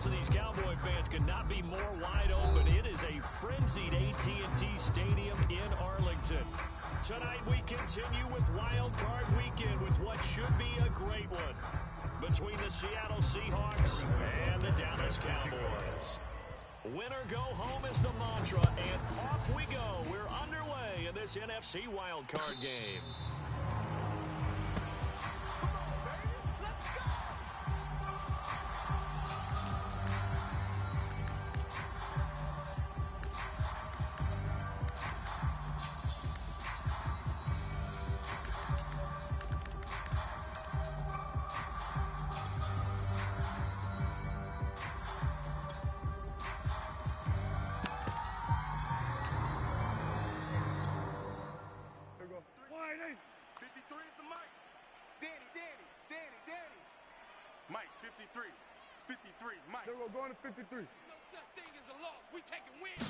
So these Cowboy fans could not be more wide open. It is a frenzied AT&T Stadium in Arlington. Tonight we continue with Wild Card Weekend with what should be a great one between the Seattle Seahawks and the Dallas Cowboys. Winner go home is the mantra, and off we go. We're underway in this NFC Wild Card game. Mike, 53. 53, Mike. They're going to 53. No such thing as a loss. We taking wins.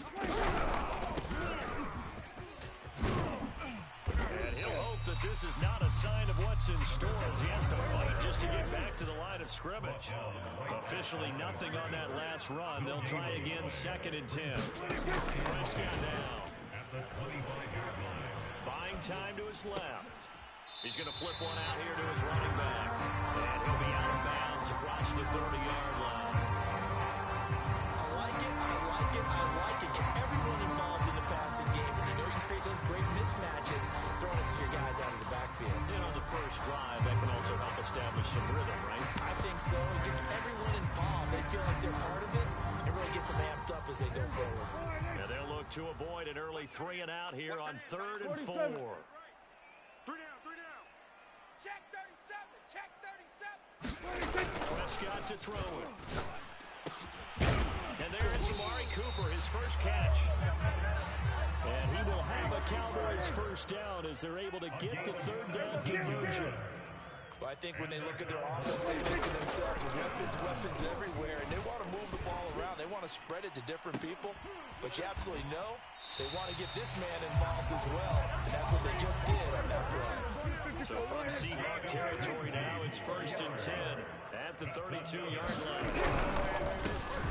And he'll hope that this is not a sign of what's in store as he has to fight just to get back to the line of scrimmage. Officially nothing on that last run. They'll try again, 2nd and 10. Prescott down. Buying time to his left. He's going to flip one out here to his running back. And he'll be out of bounds across the 30-yard line. I like it, I like it, I like it. Get everyone involved in the passing game. And you know you create those great mismatches throwing it to your guys out of the backfield. And on the first drive, that can also help establish some rhythm, right? I think so. It gets everyone involved. They feel like they're part of it. It really gets them amped up as they go forward. And they'll look to avoid an early 3 and out here on 3rd and 4. 3 down, 3 down. Check 37. Check 37. Prescott to throw it. And there is Amari Cooper, his first catch. And he will have a Cowboys first down as they're able to get the 3rd down conversion. Well, I think when they look at their offense, they think to themselves, weapons everywhere, and they want to move the ball around. They want to spread it to different people. But you absolutely know they want to get this man involved as well, and that's what they just did on that drive. So from Seahawk territory now, it's 1st and 10 at the 32-yard line.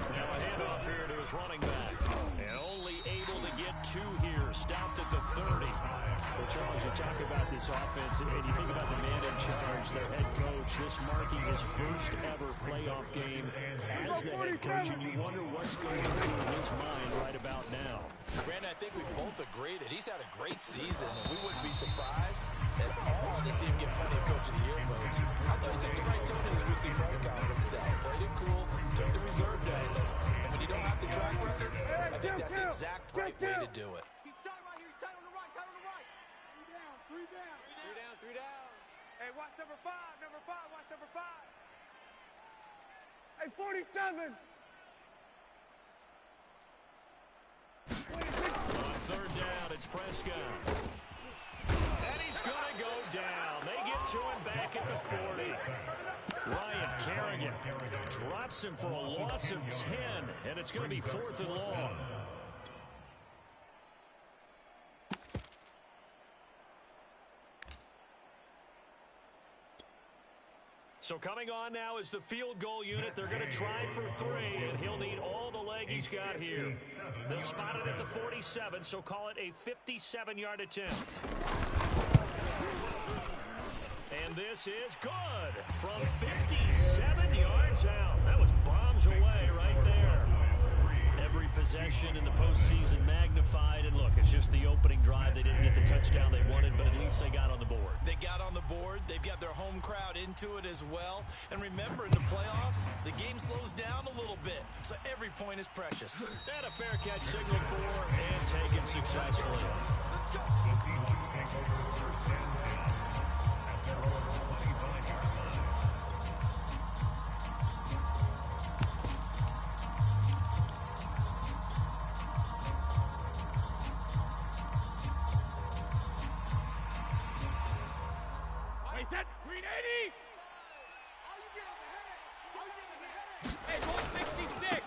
Now a handoff here to his running back. And only able to get 2 here, stopped at the 30. Well, Charles, you talk about this offense, and you think about the man in charge, their head coach, this marking his first ever playoff game as the head coach, and you wonder what's going through his mind right about now. Brandon, I think we both agree that he's had a great season, and we wouldn't be surprised at all to see him get plenty of Coach of the Year votes. I thought he took the right tone in his weekly press conference style. Played it cool, took the reserve down low. And when you don't have the track record, I think that's the exact right way to do it. He's tight right here. He's tight on the right. Tight on the right. 3 down. 3 down. 3 down. 3 down. Hey, watch number 5. Number 5. Watch number 5. Hey, 47. On 3rd down, it's Prescott. And he's going to go down. They get to him back at the 40. Ryan Kerrigan drops him for a loss of 10, and it's going to be 4th and long. So coming on now is the field goal unit. They're going to try for 3, and he'll need all the leg he's got here. They'll spot it at the 47, so call it a 57-yard attempt. And this is good from 57 yards out. That was bombs away right there. Every possession in the postseason magnified. And look, it's just the opening drive. They didn't get the touchdown they wanted, but at least they got on the board. They got on the board. They've got their home crowd into it as well. And remember, in the playoffs, the game slows down a little bit, so every point is precious. And a fair catch signaled for and taken successfully. Set. 380. All you get is a headache. All you get is a headache. Hey, ball 66.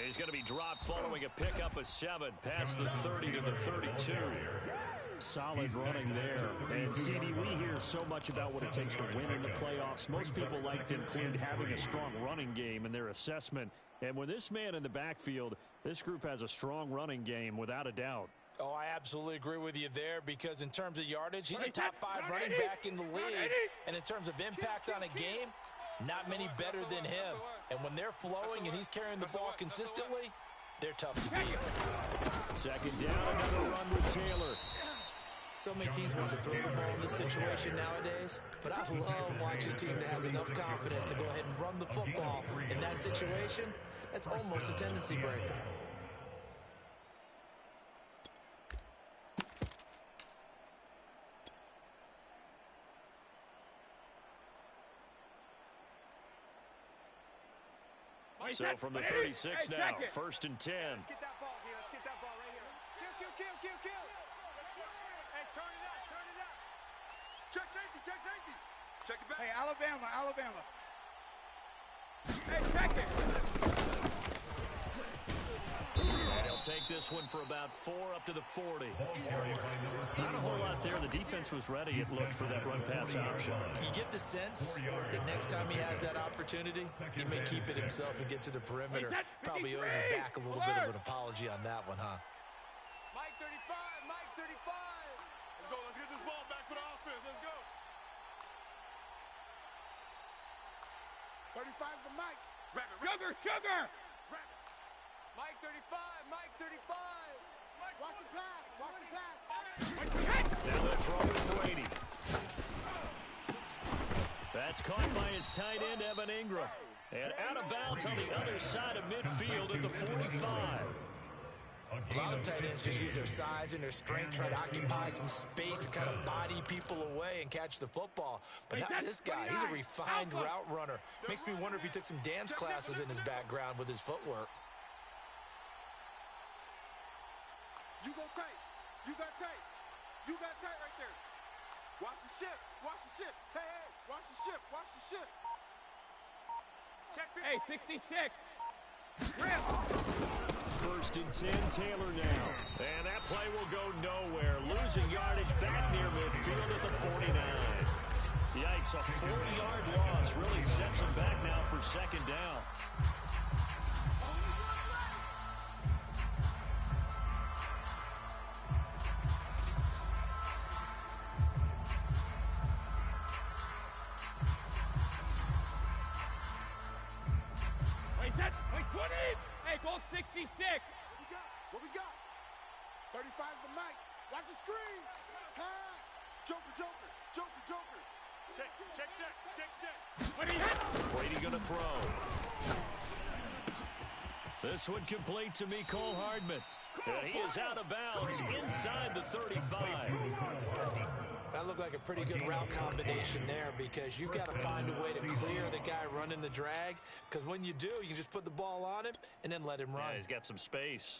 He's going to be dropped following a pickup of 7 past the 30 to the 32. Solid running there. And, CD, we hear so much about what it takes to win in the playoffs. Most people like to include having a strong running game in their assessment. And when this man in the backfield, this group has a strong running game without a doubt. Oh, I absolutely agree with you there because in terms of yardage, he's a top 5 running back in the league. And in terms of impact on a game, not many better than him. And when they're flowing and he's carrying the ball consistently, they're tough to beat. Second down, another run with Taylor. So many teams want to throw the ball in this situation nowadays, but I love watching a team that has enough confidence to go ahead and run the football in that situation. That's almost a tendency breaker. So from the 36 now, 1st and 10. Let's get that ball here. Let's get that ball right here. Kill. Hey, turn it up. Check safety. Check it back. Hey, Alabama. Hey, check it. And he'll take this one for about 4 up to the 40. Not a whole lot there. The defense was ready, it looked, for that run-pass option. You get the sense that next time he has that opportunity, he may keep it himself and get to the perimeter. Probably owes his back a little bit of an apology on that one, huh? Mike 35. Let's get this ball back for the offense. Let's go. 35's the mic. Sugar. Mike 35. Watch the pass. Now they'll throw with Brady. That's caught by his tight end, Evan Ingram. And out of bounds on the other side of midfield at the 45. A lot of tight ends just use their size and their strength, try to occupy some space and kind of body people away and catch the football. But not this guy. He's a refined route runner. Makes me wonder if he took some dance classes in his background with his footwork. You got tight right there. Watch the ship. Hey, watch the ship. Check 50. Hey, 66. Grip. 1st and 10, Taylor now. And that play will go nowhere. Losing yardage back near midfield at the 49. Yikes, a 40-yard loss really sets him back now for 2nd down. Wait, 20. Hey, gold 66. What we got? 35's the mic. Watch the screen. Pass. Joker. Check. What he hit? Brady going to throw. This one complete to Mecole Hardman. And he is out of bounds inside the 35. That looked like a pretty good route combination there because you've got to find a way to clear the guy running the drag, because when you do, you can just put the ball on him and then let him run. Yeah, he's got some space.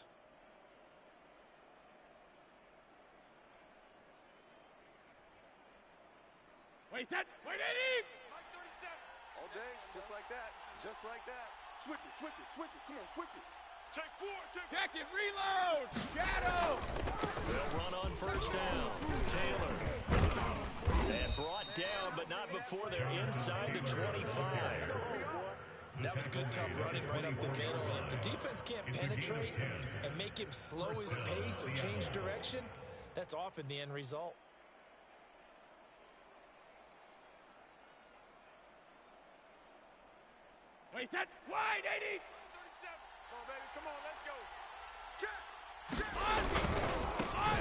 Wait, Eddie. Mike 37. All day, just like that. Switch it. Come on, switch it. Check 4. Check it. Reload. Shadow. They'll run on 1st down. Taylor. And brought down, but not before they're inside the 25. That was good, tough running right up the middle. And if the defense can't penetrate and make him slow his pace or change direction, that's often the end result. Wait, that wide, 80. 37. Come on, baby. Come on, let's go. Check.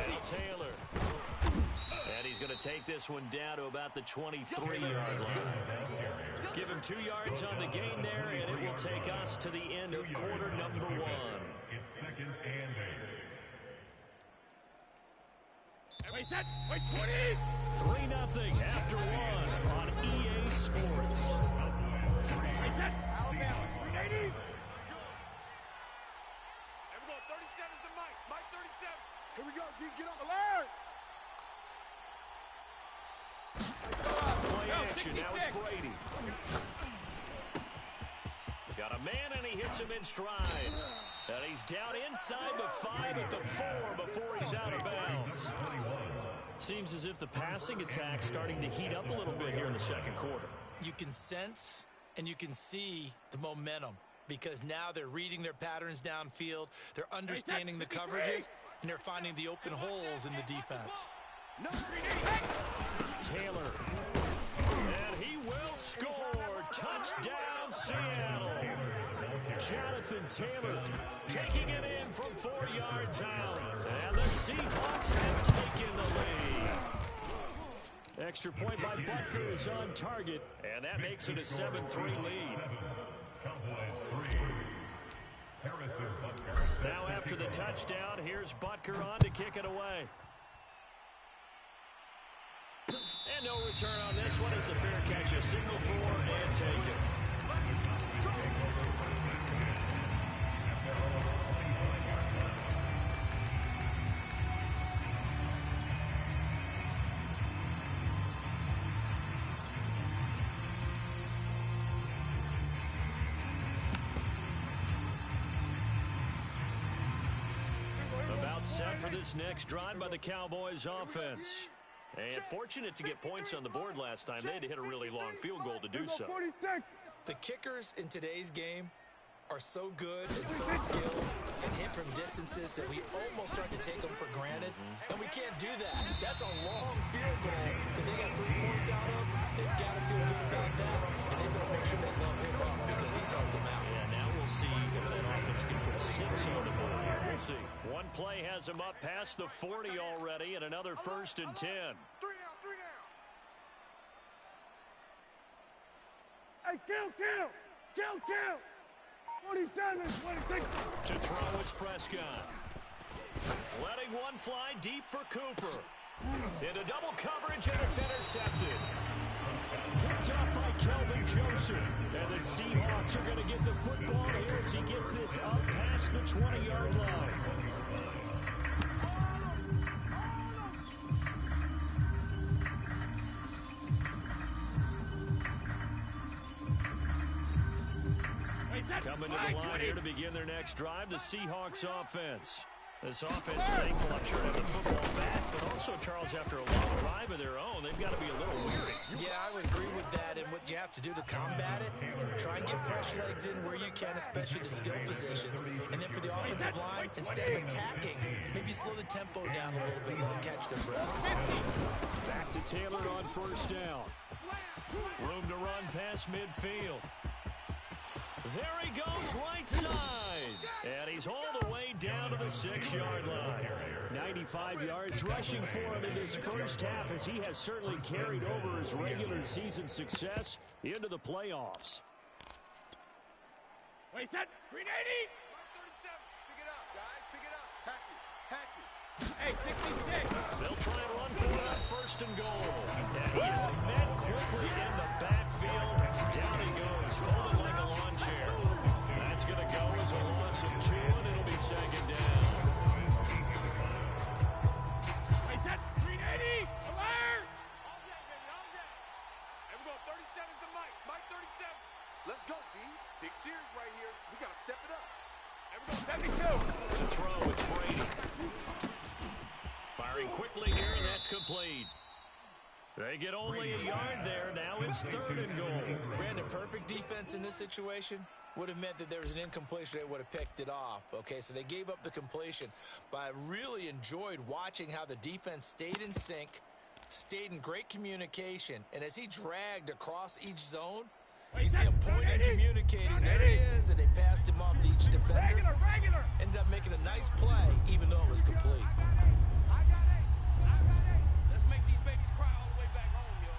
And Taylor. And he's going to take this one down to about the 23-yard line. Give him 2 yards on the gain there, and it will take us to the end of quarter number 1. Wait, 20. 3-0 after 1 on EA Sports. Wait, that Alabama. 380. And we're going 37's the Mike. Mike 37. Here we go, D. Get off alert. Play action. Now it's Brady. Got a man, and he hits him in stride. And he's down inside the 5 at the 4 before he's out of bounds. Seems as if the passing attack's starting to heat up a little bit here in the second quarter. You can sense and you can see the momentum because now they're reading their patterns downfield, they're understanding the coverages, and they're finding the open holes in the defense. Taylor. And he will score. Touchdown, Seattle. Jonathan Taylor taking it in from 4 yards out. And the Seahawks have taken the lead. Extra point by Butker is on target. And that makes it a 7-3 lead. Now after the touchdown, here's Butker on to kick it away. And no return on this one as the fair catch a signal for and take it. About set for this next drive by the Cowboys offense. And fortunate to get points on the board last time. They had to hit a really long field goal to do so. The kickers in today's game are so good and so skilled and hit from distances that we almost start to take them for granted. And we can't do that. That's a long field goal that they got 3 points out of. They've got to feel good about that. And they've got to make sure they love him up because he's helped them out. Yeah, now we'll see if that offense can put 6 on the board. We'll see. One play has him up past the 40 already and another 1st and 10. 3 down. Hey, kill. 47, 26. To throw is Prescott. Letting one fly deep for Cooper. Into double coverage, and it's intercepted. Picked off by Kelvin Joseph. And the Seahawks are going to get the football here as he gets this up past the 20-yard line. Coming to the line here to begin their next drive, the Seahawks offense. This offense thankful, I'm sure, to have the football back, but also, Charles, after a long drive of their own, they've got to be a little weary. Yeah, I would agree with that, and what you have to do to combat it, try and get fresh legs in where you can, especially to skill positions. And then for the offensive line, instead of attacking, maybe slow the tempo down a little bit, let them catch their breath. Back to Taylor on 1st down. Room to run past midfield. There he goes, right side. And he's all the way down to the 6-yard line. 95 yards rushing for him in this first half as he has certainly carried over his regular season success into the playoffs. Wait, that 380. 37. Pick it up, guys. Pick it up. Hatchet. Hey, pick these sticks. They'll try and run for that 1st and goal. And he is met quickly in the backfield. Down he goes, folded like a lawn chair. That's going to go as a loss of 2, and it'll be 2nd down. Wait, that 380. Alert. All day, baby, all day. And we're going 37's the Mike. Mike 37. Let's go, D. Big series right here. We got to step it up. And we're going 72. To throw, it's Brady. Firing quickly here, and that's complete. They get only a yard there. Now it's 3rd and goal. Brandon, perfect defense in this situation would have meant that there was an incompletion. They would have picked it off. Okay, so they gave up the completion. But I really enjoyed watching how the defense stayed in sync, stayed in great communication. And as he dragged across each zone, you see him pointing and communicating. There he is, and they passed him off to each defender. Regular. Ended up making a nice play, even though it was complete. I got 8. Let's make these babies cry all the way back home, yo.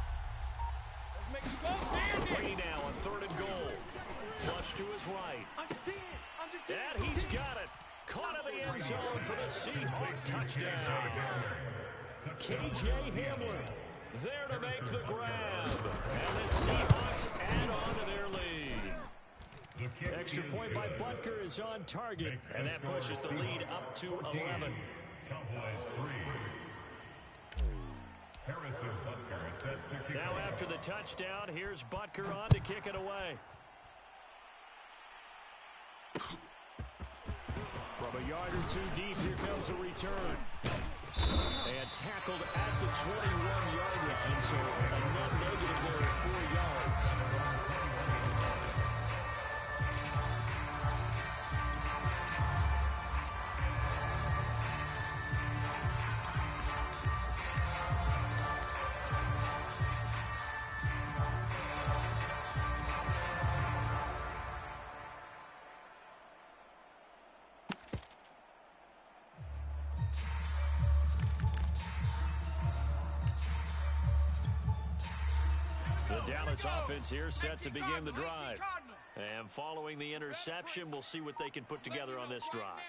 Let's make them go standing. Brady now on 3rd and goal. Flush to his right. Under 10. And he's got it. Caught in the end zone for the Seahawk touchdown. KJ Hamler there to make the grab. And the Seahawks add on to their lead. Extra point by Butker is on target. And that pushes the lead up to 11. Now after the touchdown, here's Butker on to kick it away. From a yard or 2 deep, here comes a return. And tackled at the 21-yard line, so a net negative there at 4 yards. The Dallas offense here set to begin the drive. And following the interception, we'll see what they can put together on this drive.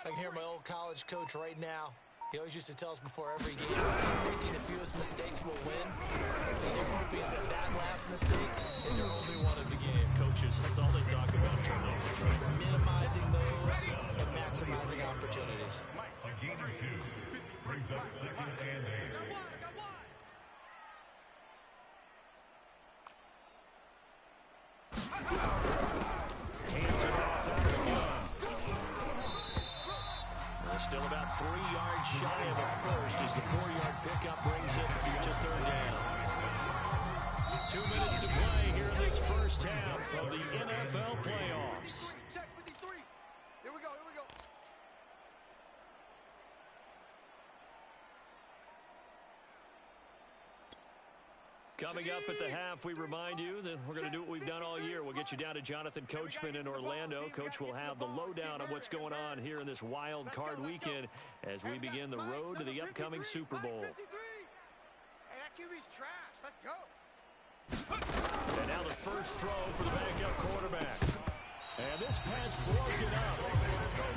I can hear my old college coach right now. He always used to tell us before every game, the team making the fewest mistakes will win. The difference is that last mistake is their only one of the game. Coaches, that's all they talk about, turnovers, right? Minimizing those and maximizing opportunities. A gain of 2 brings up 2nd and 8. Hands it off out of the gun. They're still about 3 yards shy of a first as the 4-yard pickup brings it to 3rd down. 2 minutes to play here in this first half of the NFL playoffs. Check 53. Here we go, here we go. Coming up at the half, we remind you that we're going to do what we've done all year. We'll get you down to Jonathan Coachman in Orlando. Coach will have the lowdown on what's going on here in this wild card weekend as we begin the road to the upcoming Super Bowl. Hey, that QB's trash. Let's go. And now the first throw for the backup quarterback. And this pass broken up.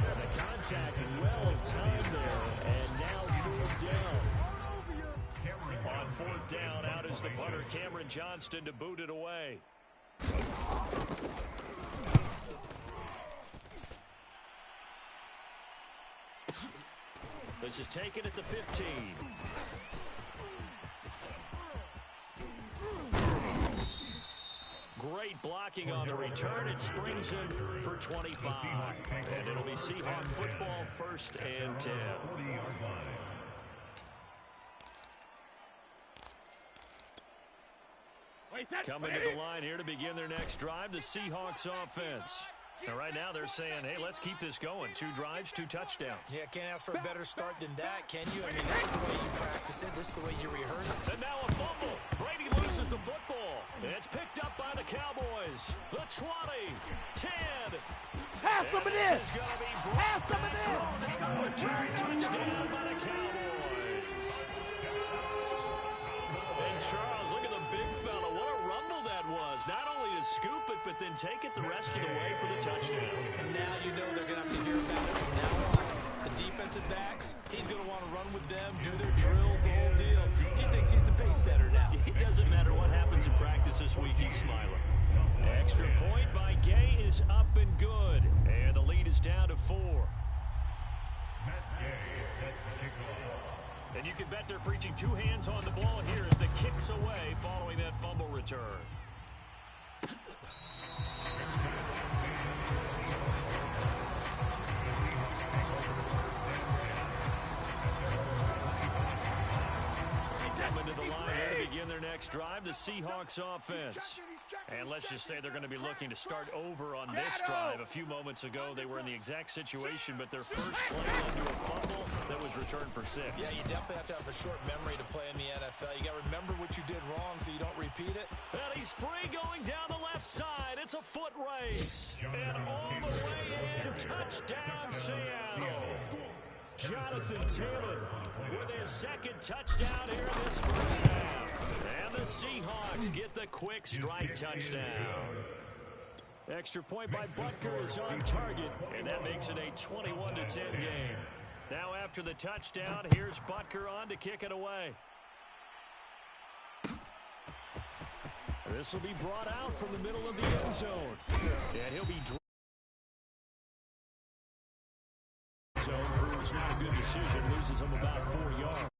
And the contact well timed there. And now 4th down. On 4th down, out is the punter, Cameron Johnston, to boot it away. This is taken at the 15. Great blocking on the return. It springs him for 25. And it'll be Seahawk football, 1st and 10. Coming to the line here to begin their next drive, the Seahawks offense. And right now they're saying, hey, let's keep this going. 2 drives, 2 touchdowns. Yeah, can't ask for a better start than that, can you? I mean, this is the way you practice it. This is the way you rehearse it. And now a fumble. Brady loses the football. And it's picked up by the Cowboys. The 20, 10. Pass some of this. Pass some of this. Return touchdown by the Cowboys. And Charles, look at the big fella. What a rumble that was. Not only to scoop it, but then take it the rest of the way for the touchdown. And now you know they're going to have to hear about it from now on. The defensive backs, he's going to want to run with them, do their drills, the whole deal. He thinks he's the pace setter now. It doesn't matter what happens in practice this week, he's smiling. Extra point by Gay is up and good. And the lead is down to 4. And you can bet they're preaching 2 hands on the ball here as the kick's away following that fumble return. Coming to the line here to begin their next drive, the Seahawks offense. And let's just say they're going to be looking to start over on this drive. A few moments ago, they were in the exact situation, but their first play led to a fumble that was returned for 6. Yeah, you definitely have to have a short memory to play in the NFL. You got to remember what you did wrong so you don't repeat it. And he's free going down the left side. It's a foot race. And all the way in, touchdown Seattle. Jonathan Taylor with his 2nd touchdown here in this first half. And the Seahawks get the quick strike touchdown. Extra point by Butker is on target, and that makes it a 21-10 game. Now after the touchdown, here's Butker on to kick it away. This will be brought out from the middle of the end zone. And he'll be zone proves not a good decision, loses him about 4 yards.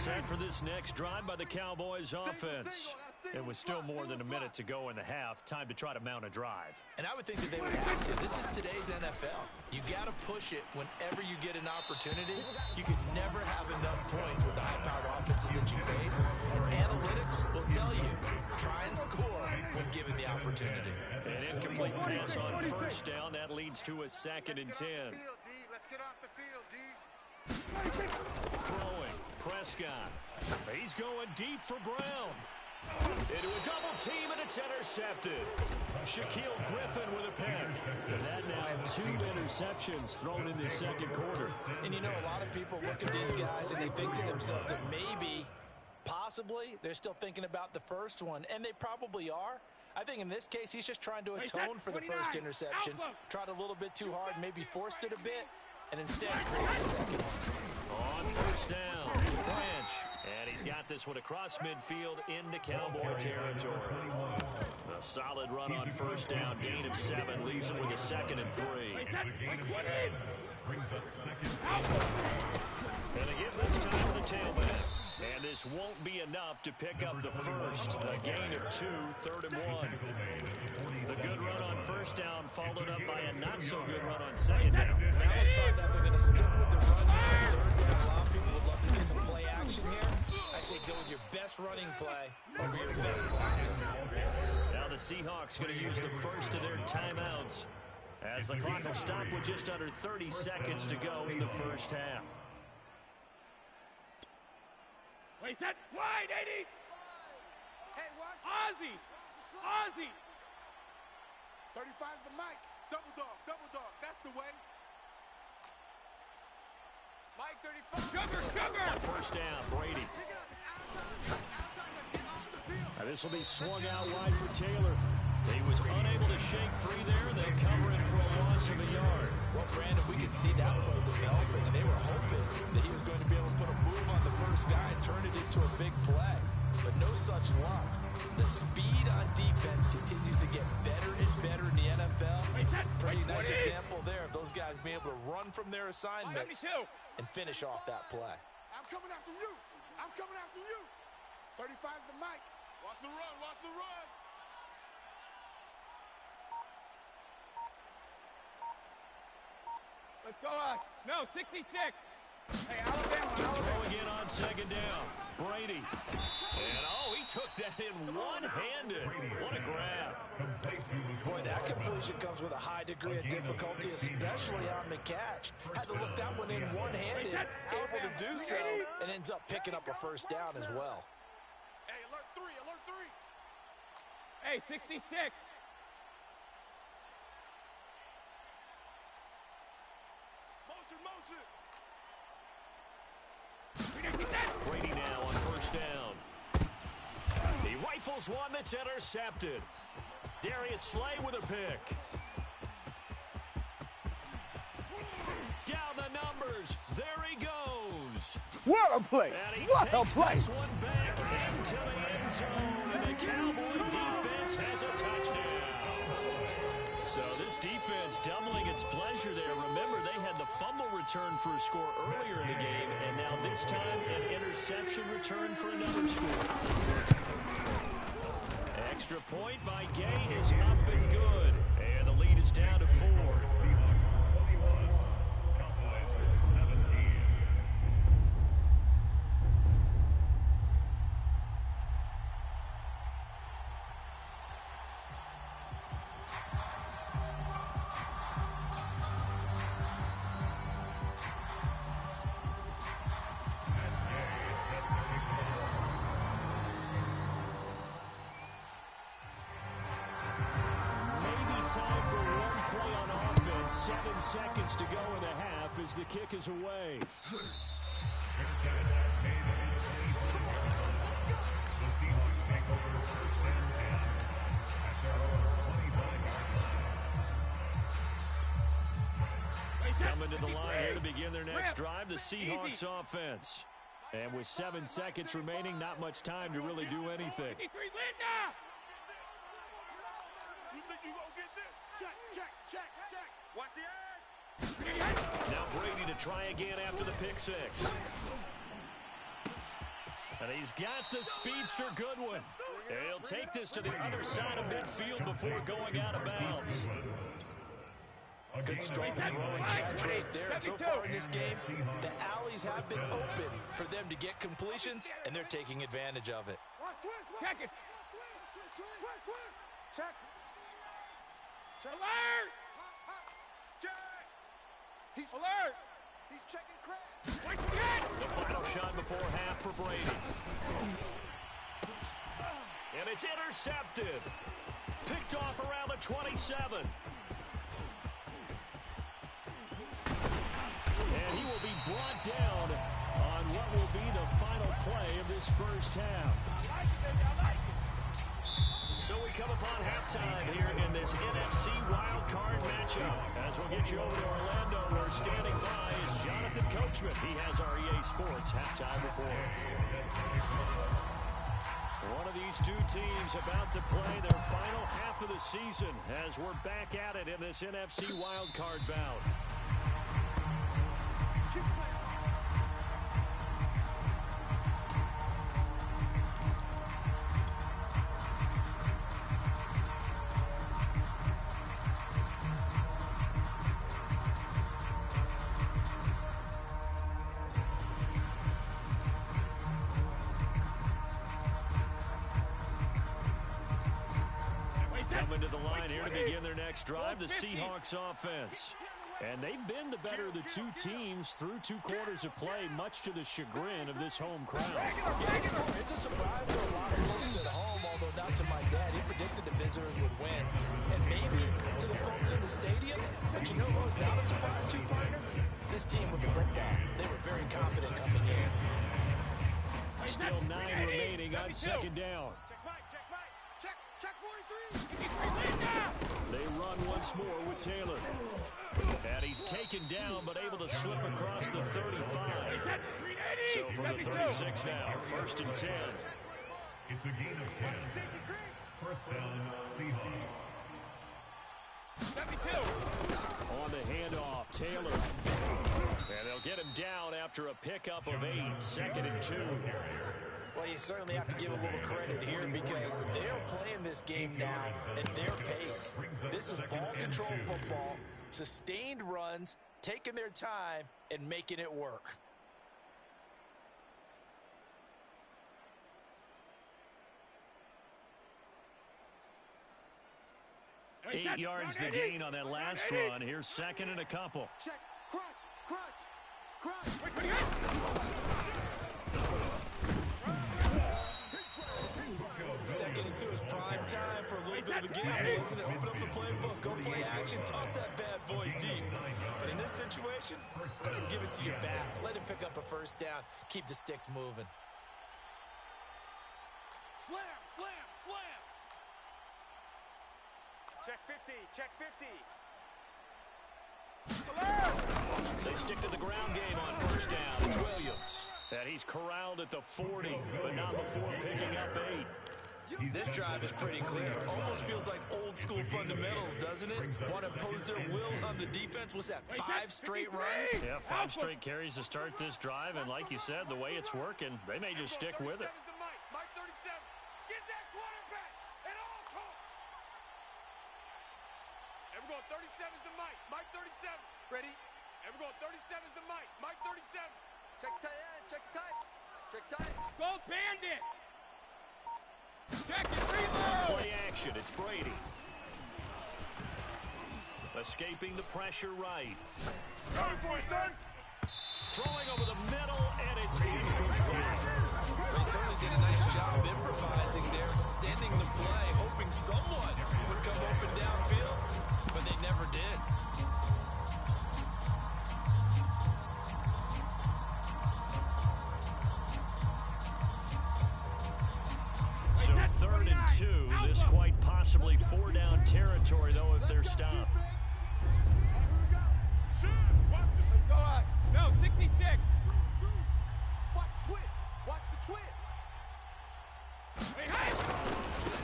set for this next drive by the Cowboys offense. It was still more than a minute to go in the half. Time to try to mount a drive. And I would think that they would have to. This is today's NFL. You got to push it whenever you get an opportunity. You can never have enough points with the high-powered offenses that you face. And analytics will tell you, try and score when given the opportunity. An incomplete pass on first down. That leads to a 2nd and 10. Let's get off the field, D. Throwing, Prescott. He's going deep for Brown. Into a double team, and it's intercepted. Shaquille Griffin with a pick. And that now 2 interceptions thrown in the second quarter. And you know, a lot of people look at these guys and they think to themselves that maybe, possibly, they're still thinking about the first one, and they probably are. I think in this case, he's just trying to atone for the first interception. Tried a little bit too hard, maybe forced it a bit, and instead created a second one. On first down, Branch. And he's got this one across midfield into Cowboy territory. A solid run on first down, gain of 7, leaves him with a 2nd and 3. And again this time for the tailback. And this won't be enough to pick up the first. A gain of 2, 3rd and 1. The good run on first down followed up by a not-so-good run on 2nd down. Now let's find out if they're going to stick with the run here on 3rd down. A lot of people would love to see some play action here. I say go with your best running play over your best blocker. Now the Seahawks going to use the first of their timeouts as the clock will stop with just under 30 seconds to go in the first half. Wait, that wide, 80. Hey, watch. Ozzy. 35's the mic. Double dog. That's the way. Mike 35. Sugar. On first down, Brady. Pick it up. It's outside. Let's get off the field. Now this will be swung out wide for Taylor. He was unable to shake free there. They cover it for a loss of a yard. Well, Brandon, we could see that play developing, and they were hoping that he was going to be able to put a move on the first guy and turn it into a big play. But no such luck. The speed on defense continues to get better and better in the NFL. Pretty nice example there of those guys being able to run from their assignments and finish off that play. I'm coming after you. 35's the mic. Watch the run. Let's go on. No, 66. Hey, Alabama. Throw again on 2nd down. Brady. And, he took that in one-handed. What a grab. Boy, that completion comes with a high degree of difficulty, especially on the catch. Had to look that one in one-handed, able to do so, and ends up picking up a first down as well. Hey, alert 3. Hey, 66. Motion. Brady now on first down. He rifles one that's intercepted. Darius Slay with a pick. Down the numbers. There he goes. What a play. And he What a takes play. this one back into the end zone. And the Cowboy defense has a touchdown. So this defense doubling its pleasure there. Remember, they had the fumble return for a score earlier in the game, and now this time an interception return for another score. Extra point by Gay is up and good, and the lead is down to 4. Time for one play on offense. 7 seconds to go in the half as the kick is away. Coming to the line here to begin their next drive, the Seahawks offense. And with 7 seconds remaining, not much time to really do anything. Check. Watch the edge. Now Brady to try again after the pick 6. And he's got the speedster Goodwin. He'll take this to the other side of midfield before going out of bounds. Good strong throwing catch right there. And so far in this game, the alleys have been open for them to get completions, and they're taking advantage of it. Check it. Check. Alert! Check! He's Alert! He's checking crack. Wait again! The final shot before half for Brady. And it's intercepted. Picked off around the 27. And he will be brought down on what will be the final play of this first half. I like it, baby. I like it. So we come upon halftime here in this NFC wild card matchup. As we'll get you over to Orlando, where standing by is Jonathan Coachman. He has our EA Sports halftime report. One of these two teams about to play their final half of the season as we're back at it in this NFC wild card bout. Coming to the line here to begin their next drive, the Seahawks offense. And they've been the better of the two teams through 2 quarters of play, much to the chagrin of this home crowd. Yeah, it's a surprise to a lot of folks at home, although not to my dad. He predicted the visitors would win. And maybe to the folks in the stadium. But you know who was not a surprise to, partner? This team with the football. They were very confident coming in. Still 9 remaining on second down. Check 43. They run once more with Taylor. And he's taken down, but able to slip across the 35. So from the 36 now, 1st and 10. It's a gain of 10. First down, Seahawks. 72. On the handoff, Taylor. And they'll get him down after a pickup of 8, 2nd and 2. Well, you certainly have to give a little credit here because they're playing this game now at their pace. This is ball control football, sustained runs, taking their time, and making it work. Eight yards the gain on that last run. Here's 2nd and a couple. Check. Crunch. Second and 2 is prime time for a little bit of a gamble, isn't it? Open up the playbook, go play action, toss that bad boy deep. But in this situation, go ahead and give it to your back. Let him pick up a first down. Keep the sticks moving. Slam. Check 50. Check 50. They stick to the ground game on first down. It's Williams. And he's corralled at the 40, but not before picking up 8. This drive is pretty clear. Almost feels like old school fundamentals, doesn't it? Want to impose their will on the defense? Was that 5 straight runs? Yeah, 5 straight carries to start this drive, and like you said, the way it's working, they may just stick with it. Mike 37. Get that quarterback at all costs. And we're going 37 is the Mike. Mike 37. Ready? And we're going 37 is the Mike. Mike 37. Check tight end. Check tight. Go bandit. Check it. Reload. Play action. It's Brady. Escaping the pressure right. Going for it, son. Throwing over the middle, and it's incomplete. They certainly did a nice job improvising there, extending the play, hoping someone would come open downfield, but they never did. So 3rd and 2, this quite possibly 4-down territory, though, if they're stopped. Let's go out. No, tickety stick. Watch the twist.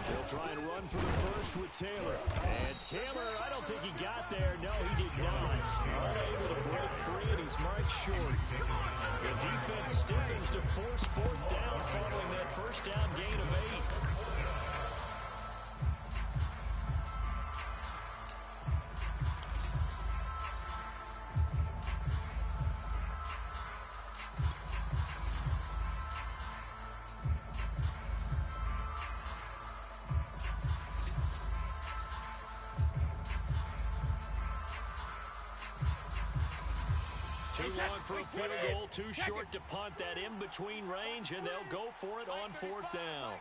They'll try and run for the first with Taylor. And Taylor, I don't think he got there. No, he did not. Unable to break free, and he's marked short. The defense stiffens to force fourth down following that first down gain of 8. Too long for a field goal, too short to punt that in-between range, and they'll go for it on fourth down.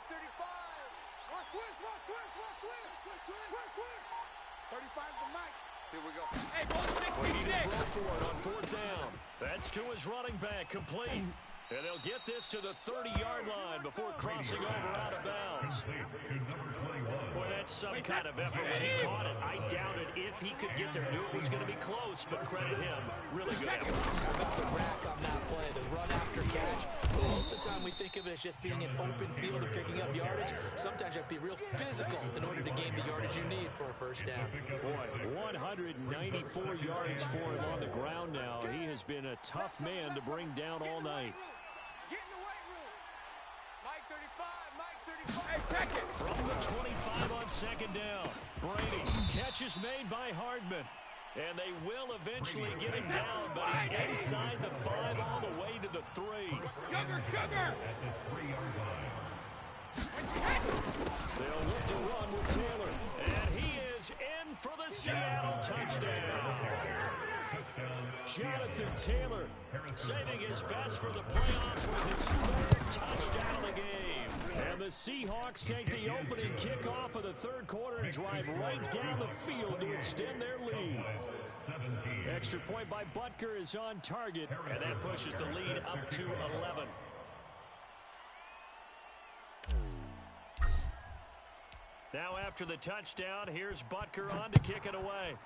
35's the mic. Here we go. Hey, ball We need to throw for it on fourth down. That's to his running back, complete. And they'll get this to the 30-yard line before crossing over out of bounds. Boy, that's some kind of effort when he caught it. I doubted if he could get there. Knew it was going to be close, but credit him. Really good effort. How about the rack on that play, the run after catch? Most of the time we think of it as just being an open field and picking up yardage. Sometimes you have to be real physical in order to gain the yardage you need for a first down. Boy, 194 yards for him on the ground now. He has been a tough man to bring down all night. Get in the weight room. Mike 35, Mike 35. Hey, check it. From the 25 on second down. Brady, catch is made by Hardman. And they will eventually get him down, but he's inside the 5 all the way to the 3. Sugar. They'll look to run with Taylor. And he is in for the Seattle touchdown. Jonathan Taylor saving his best for the playoffs with his 3rd touchdown of the game. And the Seahawks take the opening kickoff of the 3rd quarter and drive right down the field to extend their lead. Extra point by Butker is on target, and that pushes the lead up to 11. Now after the touchdown, here's Butker on to kick it away.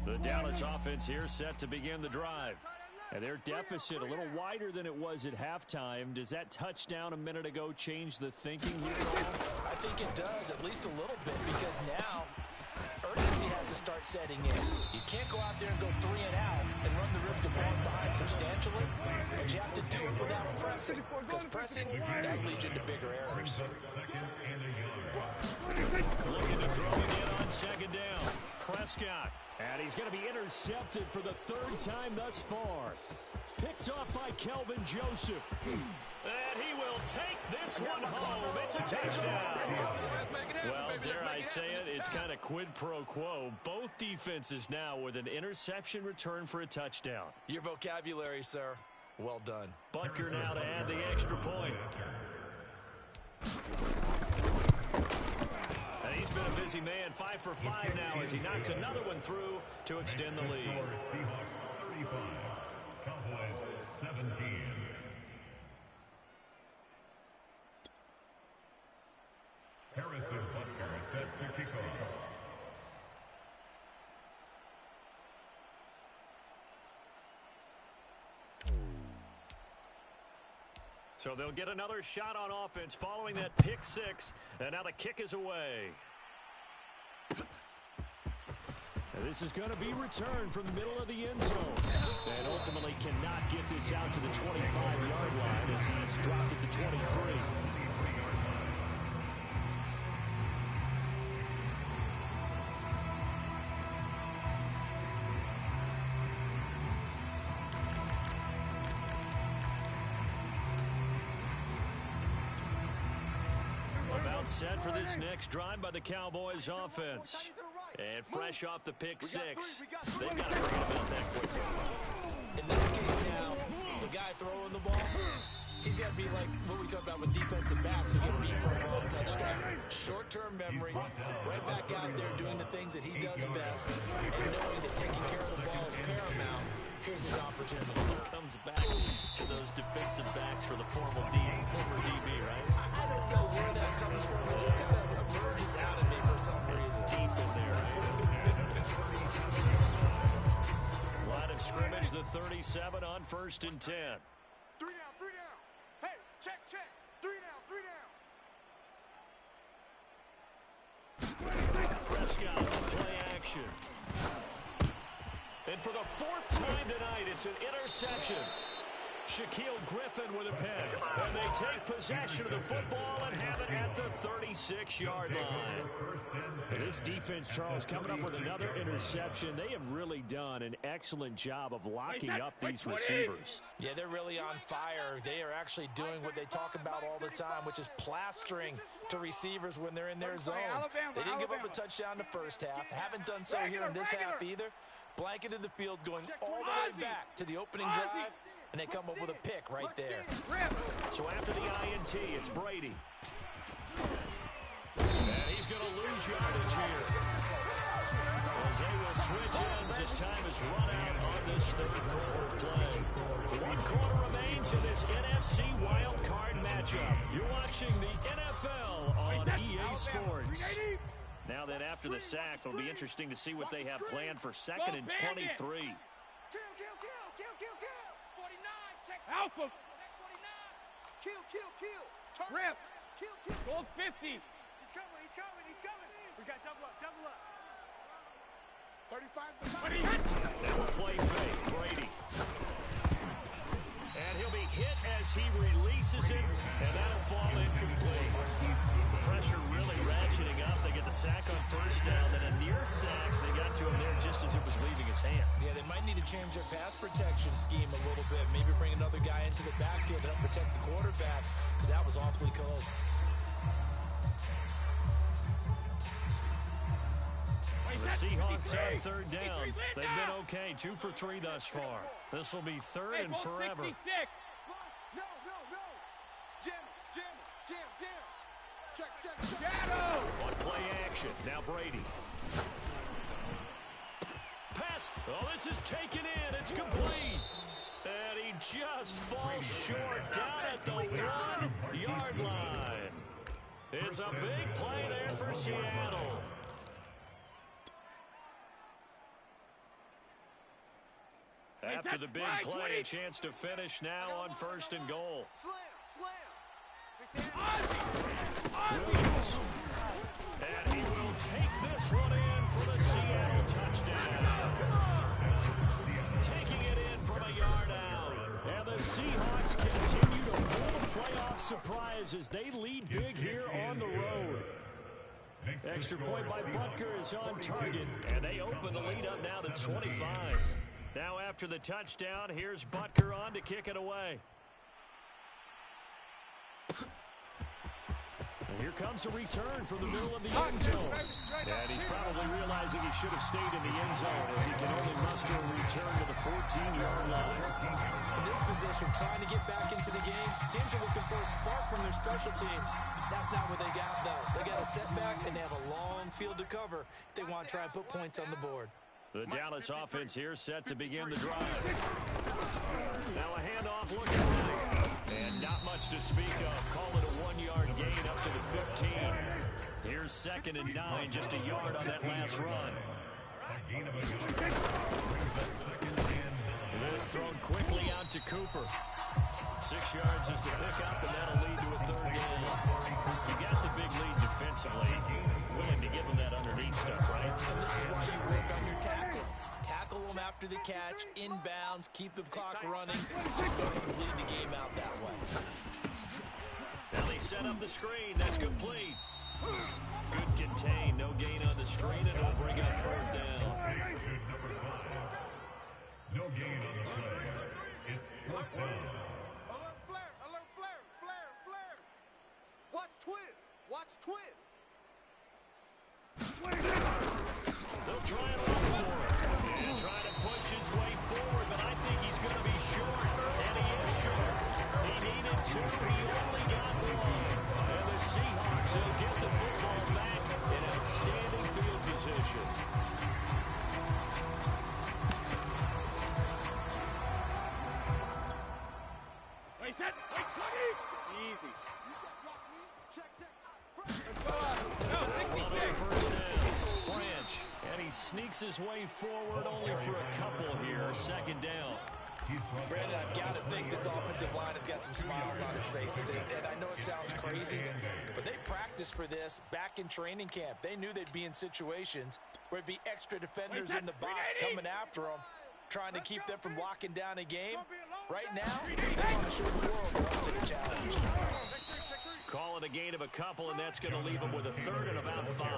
The Dallas offense here set to begin the drive. And their deficit a little wider than it was at halftime. Does that touchdown a minute ago change the thinking here at all? I think it does, at least a little bit, because now urgency has to start setting in. You can't go out there and go 3 and out and run the risk of falling behind substantially, but you have to do it without pressing, because pressing, that leads you to bigger errors. Looking to throw it in on second down. Prescott. And he's going to be intercepted for the 3rd time thus far. Picked off by Kelvin Joseph. And he will take this one home. It's a touchdown. Well, dare I say it, it's kind of quid pro quo. Both defenses now with an interception return for a touchdown. Your vocabulary, sir. Well done. Butker now to add the extra point. And he's been a busy man, 5 for 5 now as he knocks another one through to extend the lead. Seahawks 35, Cowboys 17. Harrison Butker sets the kickoff. So they'll get another shot on offense following that pick 6. And now the kick is away. And this is going to be returned from the middle of the end zone. And ultimately cannot get this out to the 25-yard line as he's dropped it to 23. Set for this next drive by the Cowboys offense. And fresh off the pick 6, they've got to forget about that quickly. In this case now, the guy throwing the ball, he's got to be like what we talk about with defensive backs who get beat for a long touchdown. Short-term memory, right back out there doing the things that he does best, and knowing that taking care of the ball is paramount. Here's his opportunity. Comes back to those those defensive backs for the former DB, right? I don't know where that comes from. It just kind of emerges out of me for some reason. It's deep in there. Line of scrimmage, the 37 on 1st and 10. 3 down, 3 down. Hey, check. 3 down, 3 down. Prescott on play action. And for the 4th time tonight, it's an interception. Shaquille Griffin with a pick. And they take possession of the football and have it at the 36-yard line. This defense, Charles, coming up with another interception. They have really done an excellent job of locking up these receivers. Yeah, they're really on fire. They are actually doing what they talk about all the time, which is plastering to receivers when they're in their zones. They didn't give up a touchdown the first half. Haven't done so here in this half either. Blanketed the field, going all the way back to the opening drive, and they come up with a pick right there. So after the INT, it's Brady. And he's going to lose yardage here. As they will switch ends, his time is run out on this 3rd quarter play. 1 quarter remains in this NFC wildcard matchup. You're watching the NFL on EA Sports. Now then, after the sack, it'll be interesting to see what they have planned for 2nd and 23. Kill. 49. Check. Alpha. Check 49. Kill. Turn. Rip. Kill. Gold 50. He's coming. We got double up. 35's the money. That will play fake, Brady. And he'll be hit as he releases it, and that'll fall incomplete. Pressure really ratcheting up. They get the sack on 1st down, then a near sack. They got to him there just as it was leaving his hand. Yeah, they might need to change their pass protection scheme a little bit. Maybe bring another guy into the backfield to help protect the quarterback, because that was awfully close. The Seahawks on 3rd down. They've been okay, 2 for 3 thus far. This will be 3rd and forever. No. Jam. Check. Shadow. On play action. Now Brady. Pass. Oh, this is taken in. It's complete. And he just falls short down at the 1-yard line. It's a big play there for Seattle. After the big play, a chance to finish now on 1st and goal. Slam. And he will take this one in for the Seattle touchdown. Taking it in from a yard out. And the Seahawks continue to pull the playoff surprise as they lead big here on the road. Extra point by Butker is on target, and they open the lead up now to 25. Now after the touchdown, here's Butker on to kick it away. And here comes a return from the middle of the end zone. And he's probably realizing he should have stayed in the end zone as he can only muster a return to the 14-yard line. In this position, trying to get back into the game, teams are looking for a spark from their special teams. That's not what they got, though. They got a setback, and they have a long field to cover if they want to try and put points on the board. The Dallas offense here set to begin the drive. Now a handoff looking right. And not much to speak of. Call it a 1-yard gain up to the 15. Here's 2nd and 9, just a yard on that last run. This thrown quickly out to Cooper. 6 yards is the pickup, and that'll lead to a 3rd down. You got the big lead defensively. Willing to give them that underneath stuff, right? And this is why you work on your tackling. Tackle them after the catch, inbounds, keep the clock running. Just going to lead the game out that way. Now they set up the screen. That's complete. Good contain. No gain on the screen, and it'll bring up 4th down. No gain on the play. It's 4th down. Alert flare. Watch twist. They'll try and run for it. And try to push his way forward, but I think he's going to be short. And he is short. He needed 2. He only got 1. And the Seahawks will get the football back in outstanding field position. set. Wait, 20. Easy. First down. Branch. And he sneaks his way forward only for a couple here. Second down. Brandon, I've got to think this offensive line has got some smiles on its faces. And I know it sounds crazy, but they practiced for this back in training camp. They knew they'd be in situations where it'd be extra defenders in the box coming after them, trying to keep them from locking down a game. Right now, they want to show the world they're up to the challenge. Call it a gain of a couple, and that's going to leave them with a third and about 5.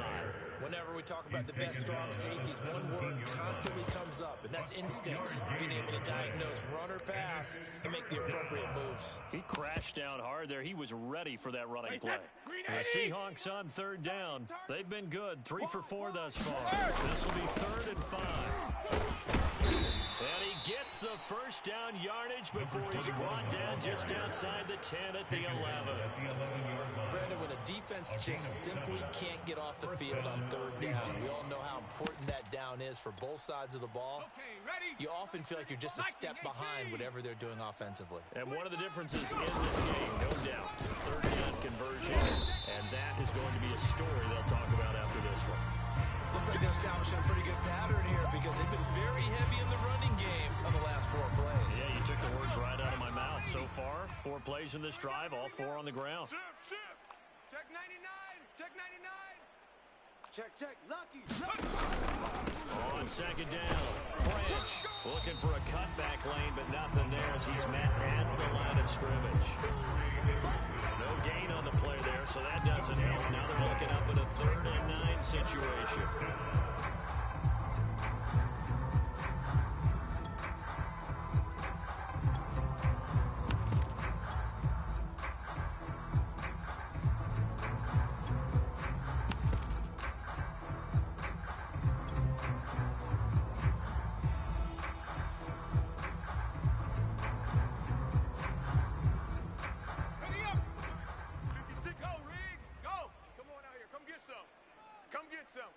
Whenever we talk about the best strong safeties, one word constantly comes up, and that's instinct. Being able to diagnose run or pass and make the appropriate moves. He crashed down hard there. He was ready for that running play. The Seahawks on third down. They've been good. 3 for 4 thus far. This will be 3rd and 5. And he gets the first down yardage before he's brought down just outside the 10 at the 11. Brandon, when a defense just simply can't get off the field on third down, we all know how important that down is for both sides of the ball. You often feel like you're just a step behind whatever they're doing offensively. And one of the differences in this game, no doubt, third down conversion, and that is going to be a story they'll talk about after this one. Looks like they're establishing a pretty good pattern here because they've been very heavy in the running game on the last 4 plays. Yeah, you took the words right out of my mouth. So far, 4 plays in this drive, all 4 on the ground. Check 99. Check 99. Check. Lucky. On second down, Branch looking for a cutback lane, but nothing there as he's met at the line of scrimmage. No gain on the play there, so that doesn't help. Now they're looking up in a 3rd and 9 situation.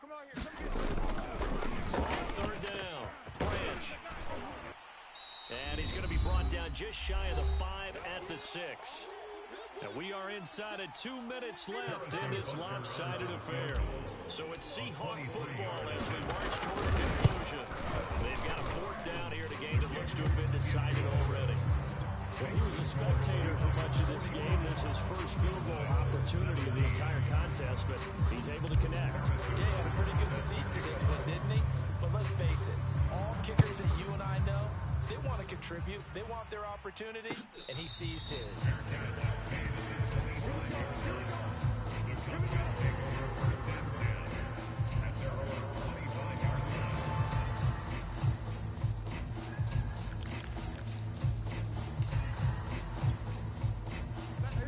Come on here. Come get some. 3rd down, Branch. And he's going to be brought down just shy of the 5 at the 6. And we are inside of 2 minutes left in this lopsided affair. So it's Seahawk football as we march toward a conclusion. They've got a 4th down here in a game that looks to have been decided already. Well, he was a spectator for much of this game. This is his first field goal opportunity of the entire contest, but he's able to connect. Yeah, he had a pretty good seat to this one, didn't he? But let's face it, all kickers that you and I know, they want to contribute. They want their opportunity, and he seized his.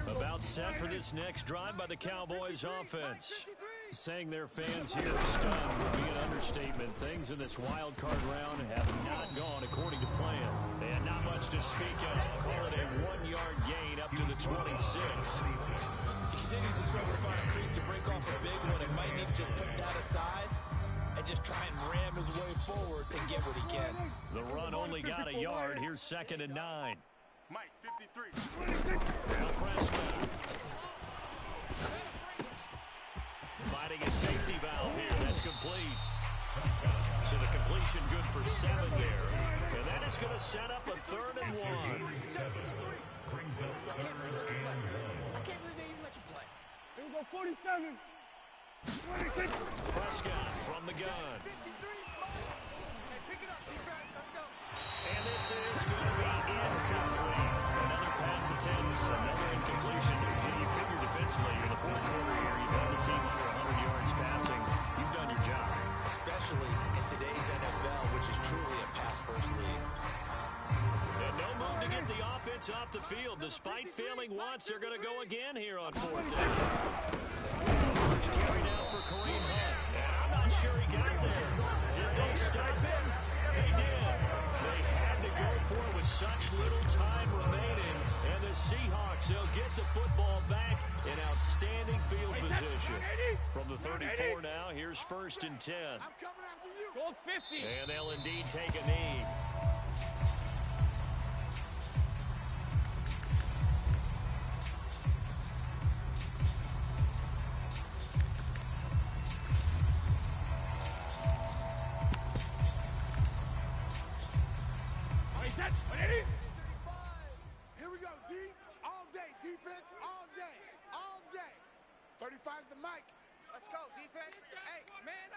About set for this next drive by the Cowboys offense. Saying their fans here are stunned would be an understatement. Things in this wild card round have not gone according to plan. And not much to speak of. Call it a 1-yard gain up to the 26. He continues to struggle to find a crease to break off a big one and might need to just put that aside and just try and ram his way forward and get what he can. The run only got a yard. Here's 2nd and 9. Mike, 53. Now Prescott. Finding a safety valve here. That's complete. So the completion good for 7 there. And that is going to set up a 3rd and 1. I can't believe they even let you play. Here we go, 47. 26. Prescott from the gun. 53. Hey, pick it up, defense. Let's go. And this is going to be incomplete. Another pass attempt, another incompletion. You figure defensively in the 4th quarter here, you've had the team under 100 yards passing. You've done your job. Especially in today's NFL, which is truly a pass-first league. And no move to get the offense off the field. Despite failing once, they're going to go again here on 4th down. First carry now for Kareem Hunt. And I'm not sure he got there. Did they stop him? They did. They had to go for it with such little time remaining. And the Seahawks, they'll get the football back in outstanding field position. From the 34 now, here's 1st and 10. I'm coming after you. Go 50. And they'll indeed take a knee. 35's the mic. Let's go, defense. Hey, man